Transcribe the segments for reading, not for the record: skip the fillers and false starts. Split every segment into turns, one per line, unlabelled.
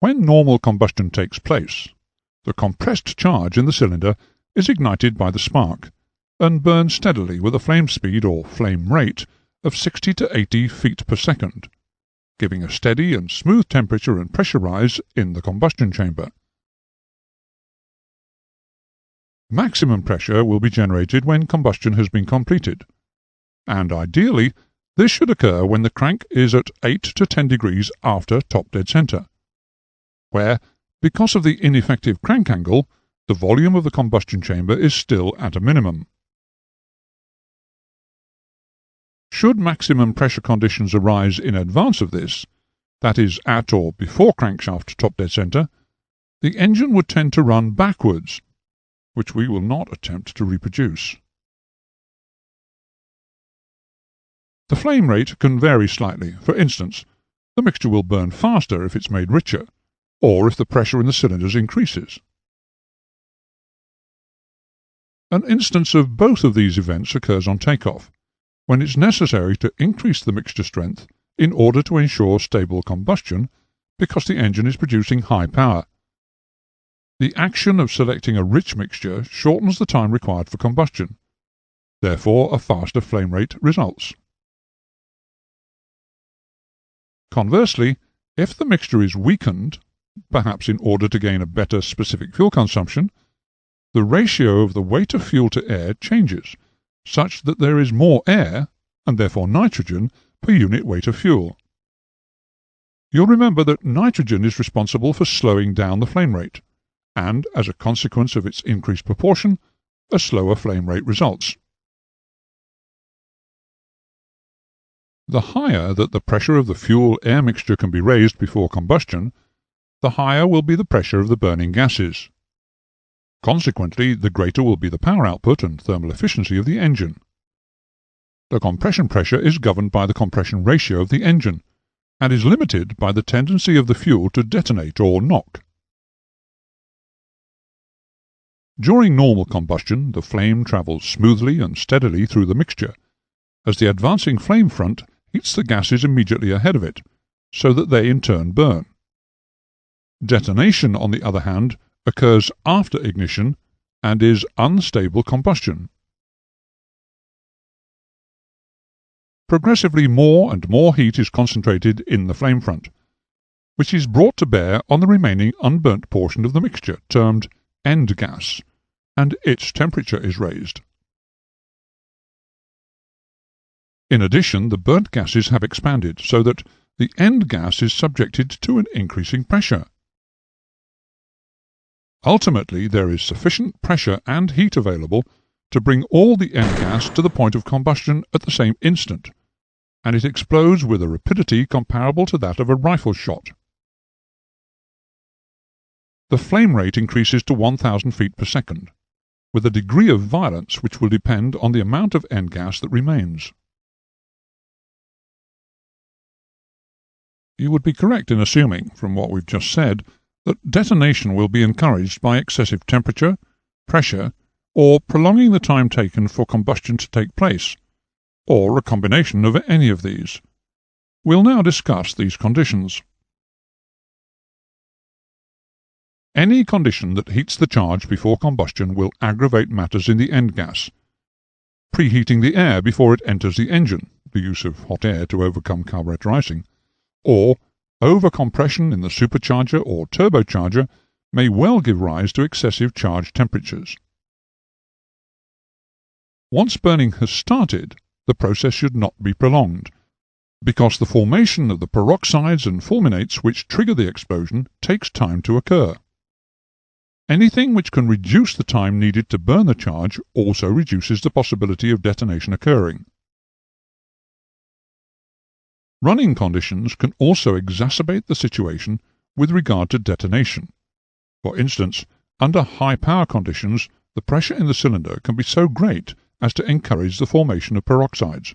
When normal combustion takes place, the compressed charge in the cylinder is ignited by the spark and burns steadily with a flame speed or flame rate of 60 to 80 feet per second, giving a steady and smooth temperature and pressure rise in the combustion chamber. Maximum pressure will be generated when combustion has been completed, and ideally this should occur when the crank is at 8 to 10 degrees after top dead center, where, because of the ineffective crank angle, the volume of the combustion chamber is still at a minimum. Should maximum pressure conditions arise in advance of this, that is, at or before crankshaft top dead center, the engine would tend to run backwards, which we will not attempt to reproduce. The flame rate can vary slightly. For instance, the mixture will burn faster if it's made richer, or if the pressure in the cylinders increases. An instance of both of these events occurs on takeoff, when it's necessary to increase the mixture strength in order to ensure stable combustion because the engine is producing high power. The action of selecting a rich mixture shortens the time required for combustion. Therefore, a faster flame rate results. Conversely, if the mixture is weakened, perhaps in order to gain a better specific fuel consumption, the ratio of the weight of fuel to air changes, such that there is more air, and therefore nitrogen, per unit weight of fuel. You'll remember that nitrogen is responsible for slowing down the flame rate, and, as a consequence of its increased proportion, a slower flame rate results. The higher that the pressure of the fuel-air mixture can be raised before combustion, the higher will be the pressure of the burning gases. Consequently, the greater will be the power output and thermal efficiency of the engine. The compression pressure is governed by the compression ratio of the engine, and is limited by the tendency of the fuel to detonate or knock. During normal combustion, the flame travels smoothly and steadily through the mixture, as the advancing flame front heats the gases immediately ahead of it, so that they in turn burn. Detonation, on the other hand, occurs after ignition and is unstable combustion. Progressively more and more heat is concentrated in the flame front, which is brought to bear on the remaining unburnt portion of the mixture, termed end gas, and its temperature is raised. In addition, the burnt gases have expanded so that the end gas is subjected to an increasing pressure. Ultimately, there is sufficient pressure and heat available to bring all the end gas to the point of combustion at the same instant, and it explodes with a rapidity comparable to that of a rifle shot. The flame rate increases to 1,000 feet per second, with a degree of violence which will depend on the amount of end gas that remains. You would be correct in assuming, from what we've just said, that detonation will be encouraged by excessive temperature, pressure, or prolonging the time taken for combustion to take place, or a combination of any of these. We'll now discuss these conditions. Any condition that heats the charge before combustion will aggravate matters in the end gas. Preheating the air before it enters the engine, the use of hot air to overcome carburetor icing, or overcompression in the supercharger or turbocharger may well give rise to excessive charge temperatures. Once burning has started, the process should not be prolonged, because the formation of the peroxides and fulminates which trigger the explosion takes time to occur. Anything which can reduce the time needed to burn the charge also reduces the possibility of detonation occurring. Running conditions can also exacerbate the situation with regard to detonation. For instance, under high power conditions, the pressure in the cylinder can be so great as to encourage the formation of peroxides.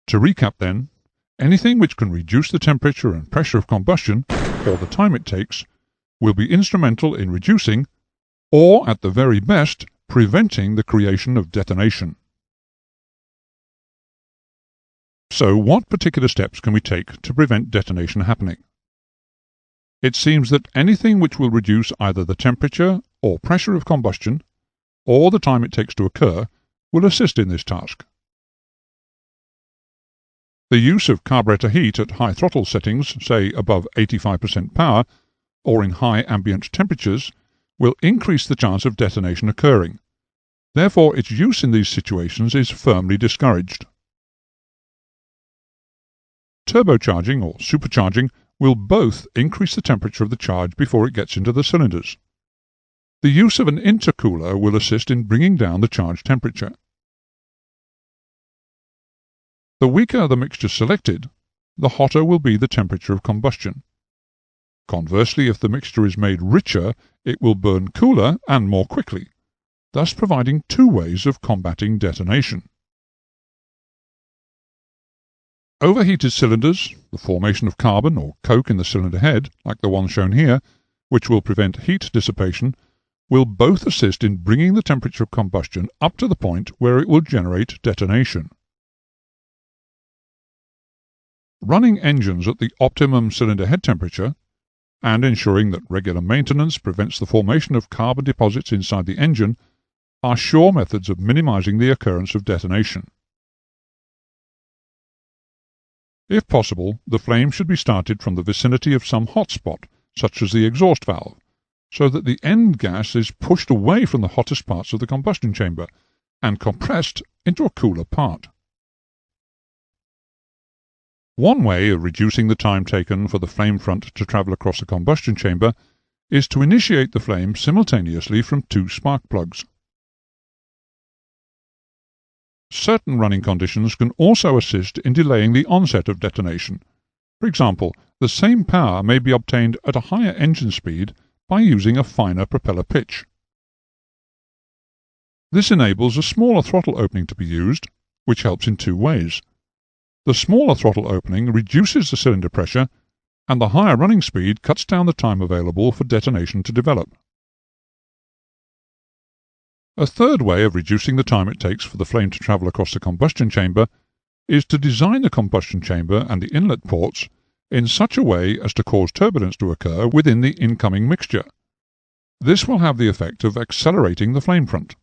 To recap then, anything which can reduce the temperature and pressure of combustion, or the time it takes, will be instrumental in reducing, or at the very best, preventing the creation of detonation. So what particular steps can we take to prevent detonation happening? It seems that anything which will reduce either the temperature or pressure of combustion, or the time it takes to occur, will assist in this task. The use of carburetor heat at high throttle settings, say above 85% power, or in high ambient temperatures, will increase the chance of detonation occurring. Therefore, its use in these situations is firmly discouraged. Turbocharging or supercharging will both increase the temperature of the charge before it gets into the cylinders. The use of an intercooler will assist in bringing down the charge temperature. The weaker the mixture selected, the hotter will be the temperature of combustion. Conversely, if the mixture is made richer, it will burn cooler and more quickly, thus providing two ways of combating detonation. Overheated cylinders, the formation of carbon or coke in the cylinder head, like the one shown here, which will prevent heat dissipation, will both assist in bringing the temperature of combustion up to the point where it will generate detonation. Running engines at the optimum cylinder head temperature, and ensuring that regular maintenance prevents the formation of carbon deposits inside the engine, are sure methods of minimizing the occurrence of detonation. If possible, the flame should be started from the vicinity of some hot spot, such as the exhaust valve, so that the end gas is pushed away from the hottest parts of the combustion chamber and compressed into a cooler part. One way of reducing the time taken for the flame front to travel across the combustion chamber is to initiate the flame simultaneously from two spark plugs. Certain running conditions can also assist in delaying the onset of detonation. For example, the same power may be obtained at a higher engine speed by using a finer propeller pitch. This enables a smaller throttle opening to be used, which helps in two ways. The smaller throttle opening reduces the cylinder pressure, and the higher running speed cuts down the time available for detonation to develop. A third way of reducing the time it takes for the flame to travel across the combustion chamber is to design the combustion chamber and the inlet ports in such a way as to cause turbulence to occur within the incoming mixture. This will have the effect of accelerating the flame front.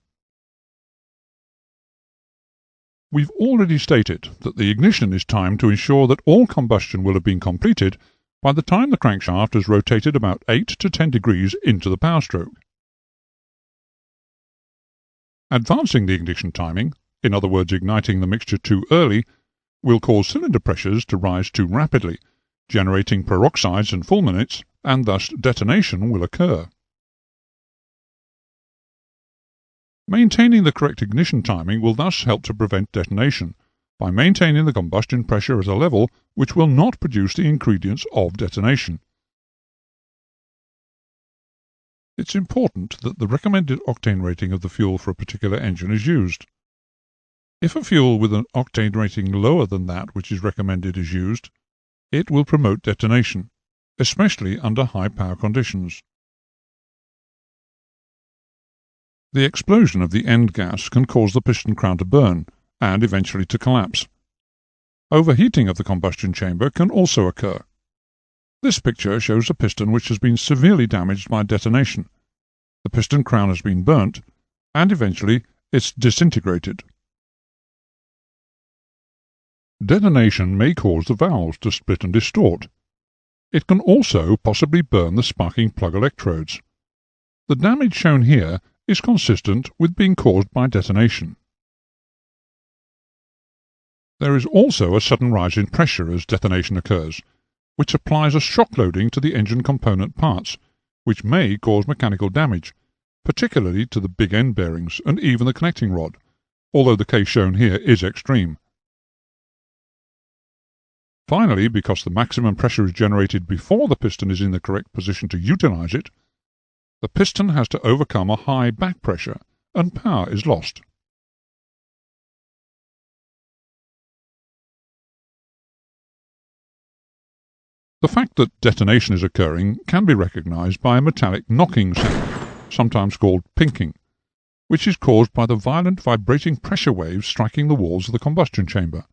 We've already stated that the ignition is timed to ensure that all combustion will have been completed by the time the crankshaft has rotated about 8 to 10 degrees into the power stroke. Advancing the ignition timing, in other words igniting the mixture too early, will cause cylinder pressures to rise too rapidly, generating peroxides and fulminates, and thus detonation will occur. Maintaining the correct ignition timing will thus help to prevent detonation, by maintaining the combustion pressure at a level which will not produce the ingredients of detonation. It's important that the recommended octane rating of the fuel for a particular engine is used. If a fuel with an octane rating lower than that which is recommended is used, it will promote detonation, especially under high power conditions. The explosion of the end gas can cause the piston crown to burn, and eventually to collapse. Overheating of the combustion chamber can also occur. This picture shows a piston which has been severely damaged by detonation. The piston crown has been burnt, and eventually it's disintegrated. Detonation may cause the valves to split and distort. It can also possibly burn the sparking plug electrodes. The damage shown here is consistent with being caused by detonation. There is also a sudden rise in pressure as detonation occurs, which applies a shock loading to the engine component parts, which may cause mechanical damage, particularly to the big end bearings and even the connecting rod, although the case shown here is extreme. Finally, because the maximum pressure is generated before the piston is in the correct position to utilize it, the piston has to overcome a high back pressure, and power is lost. The fact that detonation is occurring can be recognized by a metallic knocking sound, sometimes called pinking, which is caused by the violent vibrating pressure waves striking the walls of the combustion chamber.